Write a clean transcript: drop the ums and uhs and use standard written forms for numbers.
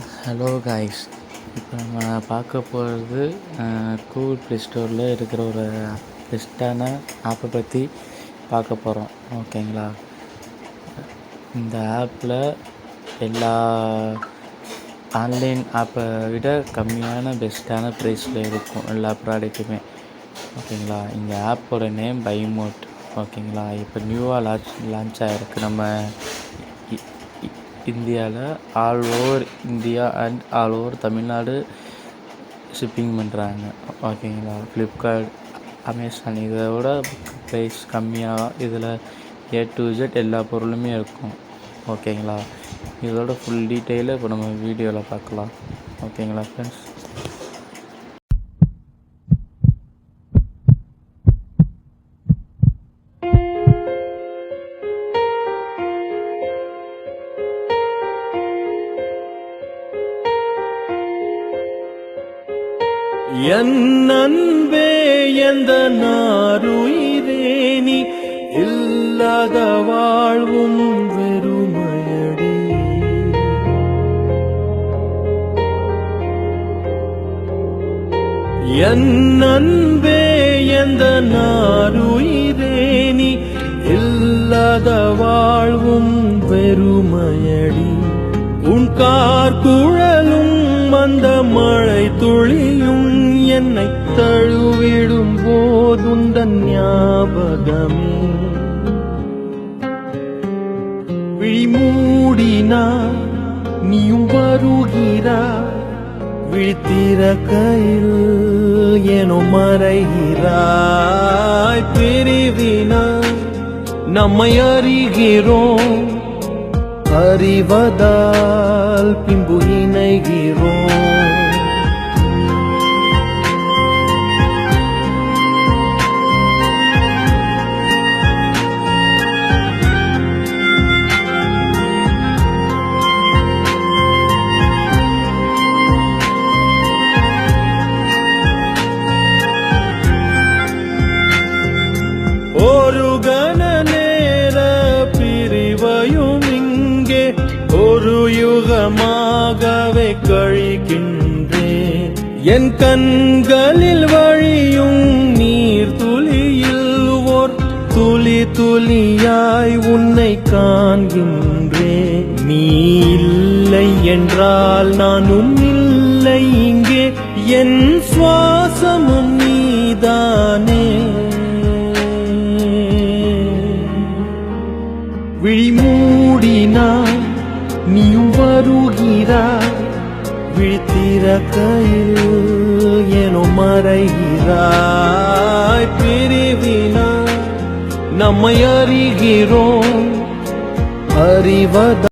Hello guys, இப்போ நம்ம பார்க்க போகிறது கூகுள் ப்ளே ஸ்டோரில் இருக்கிற ஒரு பெஸ்ட்டான ஆப்பை பற்றி பார்க்க போகிறோம். ஓகேங்களா? இந்த ஆப்பில் எல்லா ஆன்லைன் ஆப்பை விட கம்மியான பெஸ்ட்டான ப்ரைஸில் இருக்கும் எல்லா ப்ராடக்ட்டுமே. ஓகேங்களா? இந்த ஆப்போட நேம் பைமோட். ஓகேங்களா? இப்போ நியூவாக லான்ச் ஆகிருக்கு நம்ம இந்தியாவில். All over India and all over Tamil Nadu shipping பண்ணுறாங்க. ஓகேங்களா? ஃப்ளிப்கார்ட், அமேசான் இதோட ப்ரைஸ் கம்மியாக இதில் A to Z எல்லா பொருளுமே இருக்கும். ஓகேங்களா? இதோட ஃபுல் டீட்டெயிலை இப்போ நம்ம வீடியோவில் பார்க்கலாம். ஓகேங்களா ஃப்ரெண்ட்ஸ்? என் அன்பே எந்த நாருயிரேனி இல்லாத வாழ்வும் வெறுமையடி. என் அன்பே எந்த நாருயிரேனி இல்லாத வாழ்வும் வெறுமையடி. உன் கார்குழலும் அந்த மழை துளியும் என்னை தழுவிடும் போதுந்தன் ஞாபகமே. விழிமூடினா நீயும் வருகிறாய், விழித்திறக்கையில் ஏனோ மறைகிறாய். பிரிவினா நம்மை அறிகிறோம், அறிவதால் பின்பு இணைகிறோம். ஒரு கண நேர பிரிவையும் இங்கே ஒரு யுகமாகவே கழிக்கின்றேன். என் கண்களில் வழியும் நீர் துளியில் ஓர் துளி துளியாய் உன்னை காண்கின்றேன். நீ இல்லை என்றால் நானும் இல்லை இங்கே, என் சுவாசமும் நீதானே. விழிமூடினாய் நீயும் வருகிறாய், விழித்திறக்கையில் ஏனோ மறைகிறாய். பிரிவினா நம்மை அறிகிறோம், அறிவத